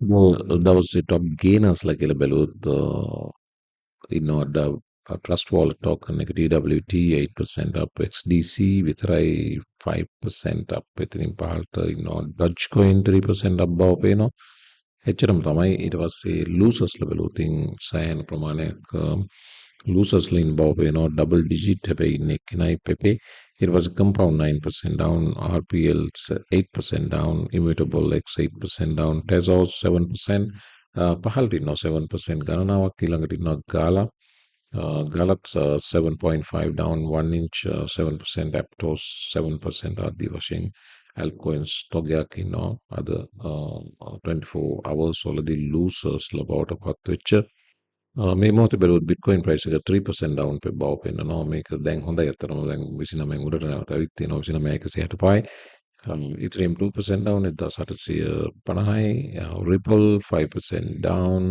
දවසේ top gainers ලා කියලා බැලුවොත් ඉන්නවද trust wallet token එක TWT 8% up XDC විතරයි 5% up එතනින් පහළට ඉන්නවා Dogecoin 3% up බව පේනවා එච්චරම තමයි ඊට පස්සේ losers ලා බැලුවොත් සෑහෙන ප්‍රමාණයක් losers ලා ඉන්න බව පේනවා double digit හැබැයි ඉන්නේ එක්කෙනයි පෙපේ ඊට පස්සේ compound 9% down RPL 8% down immutable X 8% down Tezos 7% පහළට ඉන්නවා 7% ගණනාවක් ඊළඟට ඉන්නවා ගාලා ගාලත් 7.5 down 1 inch 7% Aptos 7% ආදී වශයෙන් altcoins තොගයක් ඉන්නවා අද 24 hours වලදී losers ලබවට පත් වෙච්ච මේ මොහොතේ බැලුවොත් bitcoin price එක 3% down බව පෙන්නනවා මේක දැන් හොඳයි අතරම දැන් 29 උඩට නැවත ඇවිත් තියෙනවා 29.165 Ethereum 2% down 1850යි Ripple 5% down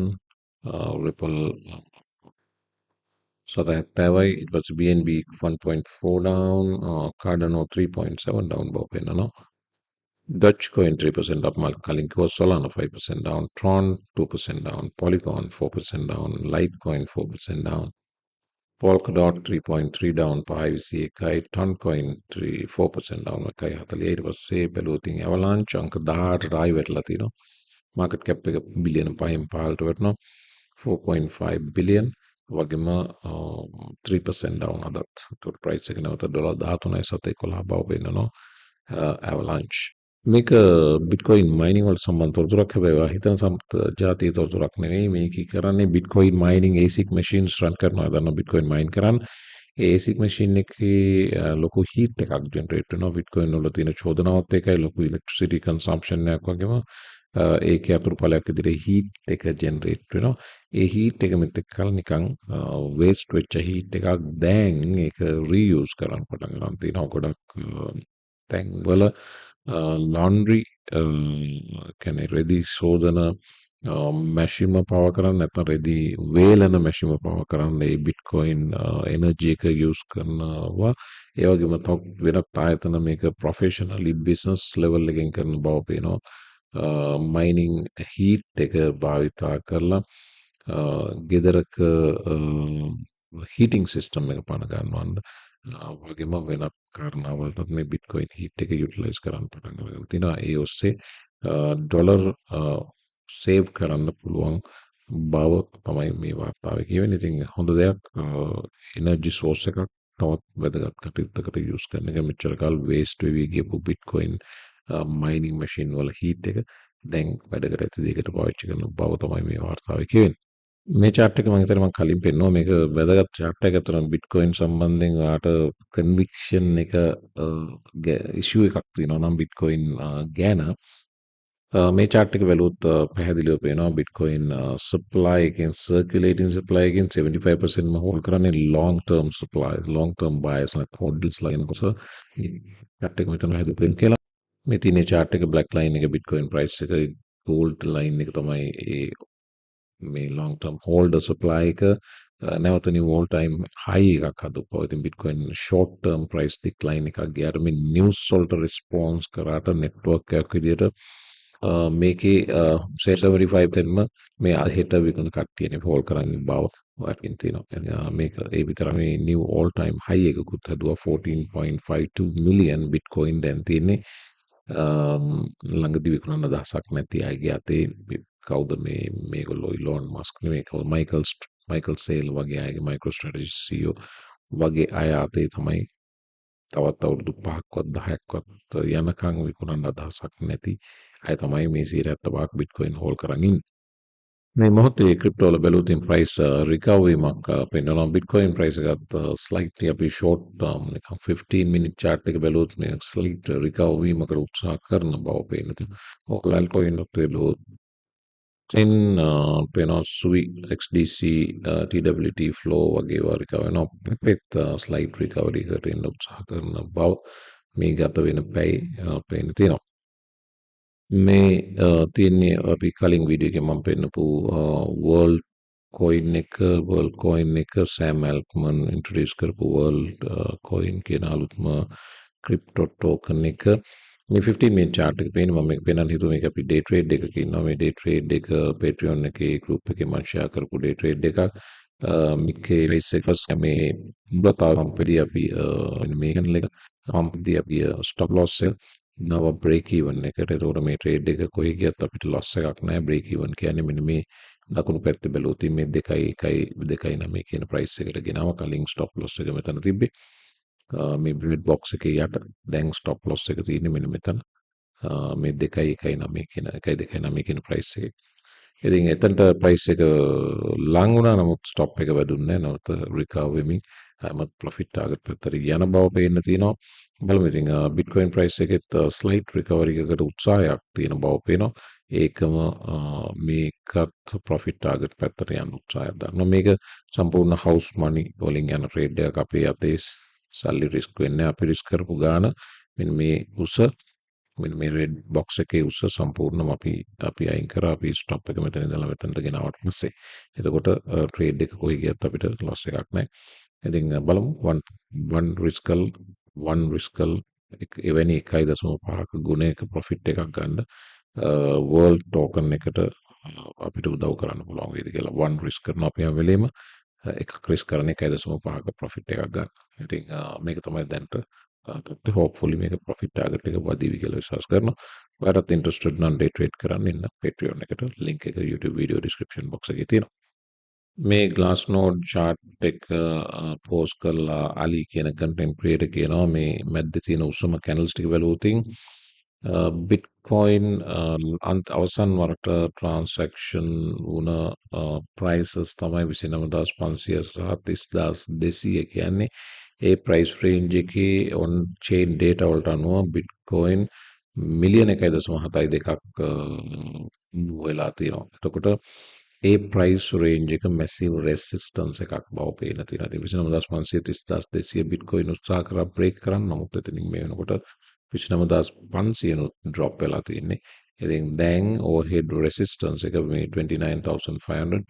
Ripple සතහැත්තෑවයි ඊට පස්සේ BNB 1.4 down Cardano 3.7 down බව පෙන්නනවා Dogecoin 3% up කලින් කිව්වා Solana 5% down Tron 2% down Polygon 4% down Litecoin 4% down Polkadot 3.3 down පහයි 21යි Toncoin 4% down 1.40 ඊට පස්සේ බැලුවොත් Avalanche අංක 18ට ආයි වැටලා තිනවා market cap එක බිලියන 5න් පහළට වැටෙනවා 4.5 billion වගේම 3% down අදත් total price එක නැවත $13.11 බව පෙන්නනවා Avalanche මේක Bitcoin mining වලට සම්බන්ධ තොරතුරක් හැබැයි හිතන ජාතිය තොරතුරක් නෙවෙයි මේක කරන්නේ Bitcoin mining ASIC machines run කරනවා දන්න Bitcoin mine කරන්න ඒ ASIC machine එකේ ලොකු heat එකක් generate වෙනවා Bitcoin වල තියෙන චෝදනාවත් එකයි ලොකු electricity consumption එකක් වගේම ඒකේ අතුරුඵලයක් විදිහට heat එක generate වෙනවා ඒ heat එක මෙතෙක් කල නිකන් waste වෙච්ච heat එකක් දැන් ඒක reuse කරන්න පටන් ගන්න තියෙනවා ගොඩක් තැන් වල laundry කියන්නේ රෙදි සෝදන මැෂිම පව කරන්න නැත්නම් රෙදි වේලන මැෂිම පව කරන්න ඒ බිට්කොයින් එනර්ජි එක යූස් කරනවා ඒ වගේම තව වෙනත් ආයතන මේක ප්‍රොෆෙෂනලි බිස්නස් ලෙවල් එකකින් කරන බව පේනවා මයිනින් හීට් එක භාවිතා කරලා ගෙදරක හීටිං සිස්ටම් එක පණ ගන්නවන්න වගේම වෙනත් කාරණාවලටත් මේ බිට්කොයින් හීට් එක යුටිලයිස් කරන්න පටන් ගන්න තියෙනවා ඒ ඔස්සේ ඩොලර් සේව් කරන්න පුළුවන් බව තමයි මේ වාර්තාවේ කියවෙන්නේ. ඉතින් හොඳ දෙයක් එනර්ජි සෝස් එකක් තවත් වැදගත් කටයුත්තකට යූස් කරන එක මෙච්චර කාල වේස්ට් වෙවි ගියපු බිට්කොයින් මයිනින් මැෂින් වල හීට් එක දැන් වැඩකට ඇති දෙයකට පාවිච්චි කරන බව තමයි මේ වාර්තාවේ කියවෙන්නේ. මේ chart එක මම හිතන්නේ මම කලින් පෙන්නුවා මේක වැදගත් chart එකක් අතර Bitcoin සම්බන්ධයෙන් ඔයාට conviction එක issue එකක් තියෙනවා නම් Bitcoin ගැන මේ chart එක බැලුවොත් පැහැදිලිව පේනවා Bitcoin supply එකෙන් circulating supply එකෙන් 75% ම hold කරන්නේ long term supply long term buyers like holders ලා එනකොට chart එක මෙතන හැදුවෙන් කියලා මේ තියෙන chart එක black line එක Bitcoin price එක gold line එක තමයි ඒ මේ long term holder supply එක නැවත new all time high එකක් හදපුවා. ඉතින් Bitcoin short term price decline එකක් ගියාට මේ news වලට response කරාට network එකක් විදියට මේකේ 75%ම මේ හෙට විකුණන කට්ටියනේ hold කරන්නේ බව ඔයකින් තියෙනවා. මේක ඒ විතර මේ new all time high එකකුත් හදුවා 14.52 million Bitcoin දැන් තියෙන්නේ ළඟදි විකුණන අදහසක් නැති අයගේ අතේ කවුද මේගොල්ලෝ ඉලෝන් මස්ක් නෙමෙයි කවුද මයිකල් සේල් වගේ අයගේ MicroStrategy CEO වගේ අය අතේ තමයි තවත් අවුරුදු 5ක්වත් 10ක්වත් යනකම් විකුණන අදහසක් නැති අය තමයි මේ 75ක් Bitcoin hold කරන් ඉන්නේ. මේ මොහොතේ ක්‍රිප්ටෝ වල බැලුවොත් ප්‍රයිස් රිකවරි එකක් පෙන්වනවා Bitcoin price එකත් slightly අපි short term නිකන් 15 minute chart එක බැලුවොත් මේ slight recovery එකකට උත්සාහ කරන බව පේන තියෙනවා. ඔකලල් coin එකත් බැලුවොත් 10 පේනවා සුයි XDC TWT flow වගේ ඒවා recover වෙනවා. පෙත් slight recovery එකකට එන්න උත්සාහ කරන බව මේ ගත වෙන පැයි පේන තියෙනවා. මේ තියෙන්නේ අපි කලින් වීඩියෝ එකේ මම පෙන්නපු world coin එක Sam Altman introduce කරපු world coin කියන අලුත්ම crypto token එක මේ 15 minute chart එක පේන මම මේක පේනන්න හිතුවා මේක අපි day trade එකක ඉන්නවා මේ day trade එක Patreon එකේ group එකේ මම share කරපු day trade එකක් මේකේ price එක මේ බතාවම්පදී අපි මේකන් එක සම්පදී අපි stop loss එක නව break even එකට ඒතකොට මේ trade එක කොහේ ගියත් අපිට loss එකක් නැහැ break even කියන්නේ මෙන්න මේ දකුණු පැත්තේ බැලුවොත් මේ 2.9 කියන price එකට ගෙනාව කලින් stop loss එක මෙතන තිබ්බේ මේ බ්‍රිඩ් බොක්ස් එකේ යට දැන් ස්ටොප් ලොස් එක තියෙන්නේ මෙන්න මෙතන මේ 2.19 කියන 1.29 කියන ප්‍රයිස් එකේ. ඉතින් එතනට ප්‍රයිස් එක ලං වුණා නමුත් ස්ටොප් එක වැදුන්නේ නැහැ. නැවත රිකවර් වෙමින් තාමත් ප්‍රොෆිට් ටාගට් පැත්තට යන බව පේන්න තියෙනවා. බලමු ඉතින් බිට්කොයින් ප්‍රයිස් එකෙත් ස්ලයිට් රිකවරි එකකට උත්සාහයක් තියෙන බව පේනවා. ඒකම මේකත් ප්‍රොෆිට් ටාගට් පැත්තට යන උත්සාහයක් දක්වනවා. මේක සම්පූර්ණ හවුස් මනි වලින් යන ට්‍රේඩ් එකක් අපේ අතේ සල්ලි රිස්ක් වෙන්නේ අපි රිස්ක් කරපු ගාන මෙන්න මේ උස මෙන්න මේ රෙඩ් බොක්ස් එකේ උස සම්පූර්ණම අපි අයින් කරා අපි ස්ටොප් එක මෙතන ඉඳලා මෙතනට ගෙනාවට පස්සේ එතකොට ට්‍රේඩ් එක කොහේ ගියත් අපිට ලොස් එකක් නැහැ. ඉතින් බලමු 1 රිස්කල් එවැනි 1.5ක ගුණයක ප්‍රොෆිට් එකක් ගන්න වර්ල්ඩ් ටෝකන් එකට අපිට උදව් කරන්න පුළුවන් වේද කියලා 1 රිස්ක් කරන අපි හැම වෙලේම එකක් රිස්ක් කරන 1.5ක ප්‍රොෆිට් එකක් ගන්න. ඉතින් මේක තමයි දැන්ට hopefully මේක ප්‍රොෆිට් ටාගට් එක වදීවි කියලා විශ්වාස කරනවා. ඔයාලට ඉන්ට්‍රෙස්ටඩ් නම් ඩේ ට්‍රේඩ් කරන්න ඉන්න Patreon එකට link එක YouTube video description box එකේ තියෙනවා. මේ Glassnode chart එක post කරලා අලි කියන content creator කියනවා මේ මැද්දේ තියෙන උසම candles ටික බැලුවොත් Bitcoin අවසන් වරට transaction වුණ prices තමයි 29500 සහ 30200 කියන්නේ ඒ price range එකේ on chain data වලට අනුව Bitcoin මිලියන 1.72ක් වෙලා තියෙනවා. එතකොට ඒ price range එක massive resistance එකක් බව පේන තියෙනවා. ඉතින් 29500 30200 Bitcoin උත්සාහ කරා break කරන්න. නමුත් එතනින් මේ වෙනකොට 29500 drop වෙලා තියෙන්නේ. ඉතින් දැන් overhead resistance එක මේ 29500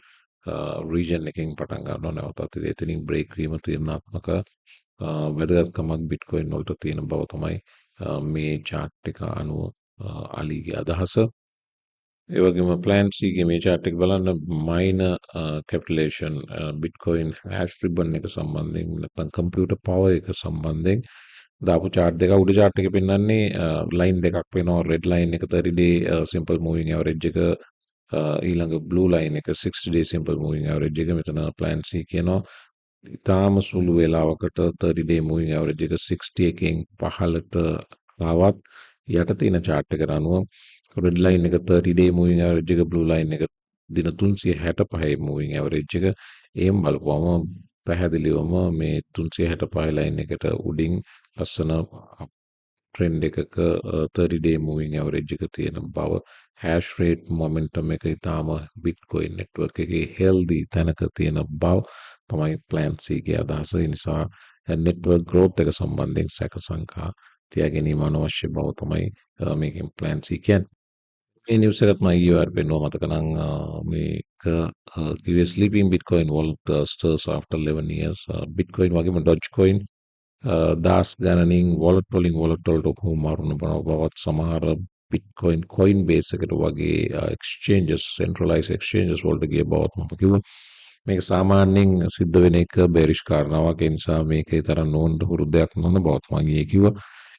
region එකකින් පටන් ගන්නවා නැවතත් එතනින් break වීම තීරණාත්මක වැදගත්කමක් Bitcoin වලට තියෙන බව තමයි මේ chart එක අනුව අලිගේ අදහස. ඒ වගේම plan C ගේ මේ chart එක බලන්න minor capitulation Bitcoin hash ribbon එක සම්බන්ධයෙන් නැත්නම් computer power එක සම්බන්ධයෙන් දාපු chart දෙක උඩ chart එකේ පෙන්වන්නේ line දෙකක් වෙනවා red line එක 30 day simple moving average එක ඊළඟ blue line එක 60 day simple moving average එක මෙතන plan C කියනවා ඉතාම සුළු වේලාවකට 30 day moving average එක 60 එකෙන් පහළට ආවත් යට තියෙන chart එකට අනුව red line එක 30 day moving average එක blue line එක දින 365 moving average එක එහෙම බලපුවම පැහැදිලිවම මේ 365 line එකට උඩින් ලස්සන trend එකක 30 day moving average එක තියෙන බව hash rate momentum එක ඊටාම Bitcoin network එකේ healthy තැනක තියෙන බව තමයි plan C ගේ අදහස. ඒ නිසා network growth එක සම්බන්ධයෙන් සැක සංකා තියාගැනීම අනවශ්‍ය බව තමයි මේකෙන් plan C කියන්නේ. මේ නිවුස් එකත් මම ඊයේ වර පෙන්නුවා මතක නම් මේක කිව්වේ sleeping Bitcoin wallet stirs after 11 years Bitcoin වගේම Dogecoin දාස් ගණනින් wallet වලින් wallet වලට හුමාරුන බවත් සමහර Bitcoin Coinbase එකට වගේ exchanges centralized exchanges වලට ගිය බවත් මම කිව්වා. මේක සාමාන්‍යයෙන් සිද්ධ වෙන එක bearish කාරණාවක්. ඒ නිසා මේකේ තරම් නෝන්ද හුරුදයක් නොවන බවත් මම ඊයේ කිව්වා.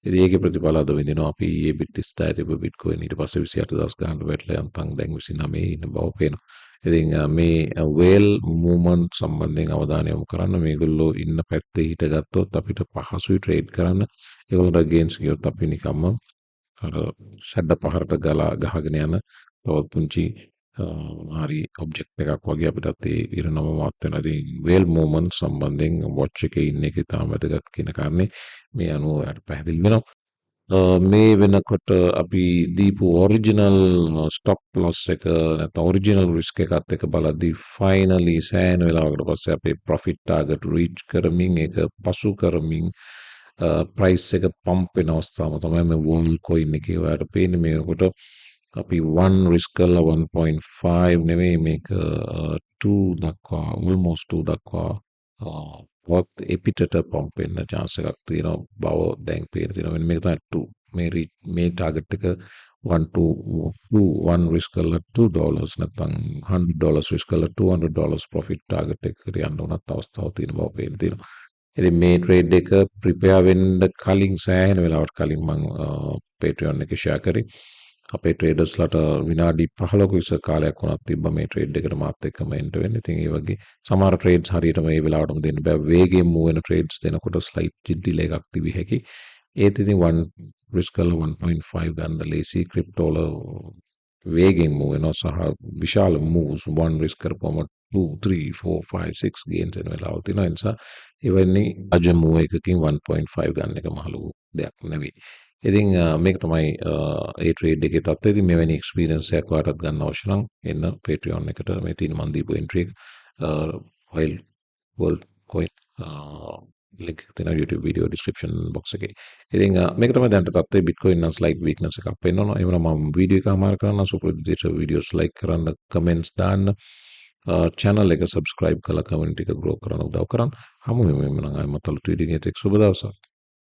ඉතින් ඒකේ ප්‍රතිඵල අද විඳිනවා අපි ඊයේ bit 36 තිබ්බ Bitcoin ඊට පස්සේ 28000 ගානට වැටලා යන්තම් දැන් 29 ඉන්න බව පේනවා. ඉතින් මේ whale movement සම්බන්ධයෙන් අවධානය යොමු කරන්න මේගොල්ලෝ ඉන්න පැත්තේ හිටගත්තොත් අපිට පහසුයි ට්‍රේඩ් කරන්න. ඒගොල්ලන්ට against ගියොත් අපි නිකම්ම අර සැඩ පහරට ගහගෙන යන තවත් පුංචි හරි ඔබ්ජෙක්ට් එකක් වගේ අපිටත් ඒ ඉරණම මාත් වෙනවා. ඉතින් whale movement සම්බන්ධයෙන් watch එකේ ඉන්න එක ඉතාම වැදගත් කියන කාරණේ මේ අනුව ඔයාලට පැහැදිලි වෙනවා. මේ වෙනකොට අපි දීපු ඔරිජිනල් ස්ටොප් ලොස් එක නැත්නම් ඔරිජිනල් රිස්ක් එකත් එක බලද්දී ෆයිනලි සෑහෙන වෙලාවකට පස්සේ අපේ ප්‍රොෆිට් ටාගට් රීච් කරමින් ඒක පසු කරමින් ප්‍රයිස් එක පම්ප් වෙන අවස්ථාව තමයි මේ වෝල් කොයින් එකේ ඔයාලට පේන්නේ මේකට අපි 1 රිස්ක් කරලා 1.5 නෙවෙයි මේක 2 දක්වා almost 2 දක්වා වත් එපිටට පම්ප් වෙන්න chance එකක් තියෙනවා බව දැන් පේන තියෙනවා. මෙන්න මේක තමයි 2. මේ ටාගට් එක 1 risk කරලා $2 නැත්නම් $100 risk කරලා $200 profit target එකකට යන්න උනත් අවස්ථාවක් තියෙන බව පේන්න තියෙනවා. ඉතින් මේ ට්‍රේඩ් එක ප්‍රිපෙයාර් වෙන්න කලින් සෑහෙන වෙලාවට කලින් මම Patreon එකේ ෂෙයා කරේ. අපේ ට්‍රේඩර්ස්ලාට විනාඩි 15ක විතර කාලයක් වුණත් තිබ්බා මේ ට්‍රේඩ් එකට මාත් එක්කම එන්න වෙන්න. ඉතින් ඒ වගේ සමහර ට්‍රේඩ්ස් හරියට මේ වෙලාවටම දෙන්න බෑ. වේගයෙන් මූව් වෙන ට්‍රේඩ්ස් දෙනකොට ස්ලයිට් ඩිලේ එකක් තිබිය හැකි. ඒත් ඉතින් 1 risk කරලා 1.5 ගන්න ලේසි ක්‍රිප්ටෝ වල වේගෙන් මූව් වෙනවා සහ විශාල moves 1 risk කරපුවම 2 3 4 5 6 gains වෙන වෙලාවල් තියෙනවා. ඒ නිසා එවැනි අජ move එකකින් 1.5 ගන්න එක මහලු දෙයක් නෙවෙයි. ඉතින් මේක තමයි ඒ ට්‍රේඩ් එකේ තත්ත්වය. ඉතින් මෙවැනි එක්ස්පීරියන්ස් එකක් ඔයාලටත් ගන්න අවශ්‍ය නම් එන්න Patreon එකට. මේ තියෙන මන් දීපු එන්ට්‍රි එක while world coin link එක තියෙනවා YouTube video description box එකේ. ඉතින් මේක තමයි දැනට තත්ත්වය. Bitcoin නම් slight weakness එකක් පෙන්වනවා. ඒ වුණාම මම වීඩියෝ එක අමාර කරන්න සුපුරුදු විදිහට videos like කරන්න, comments දාන්න, channel එක subscribe කරලා community එක grow කරන්න උදව් කරන්න. හමු වෙමු එhmenan ආයෙමත් අලුත් වීඩියෝ එකකින්. සුබ දවසක්.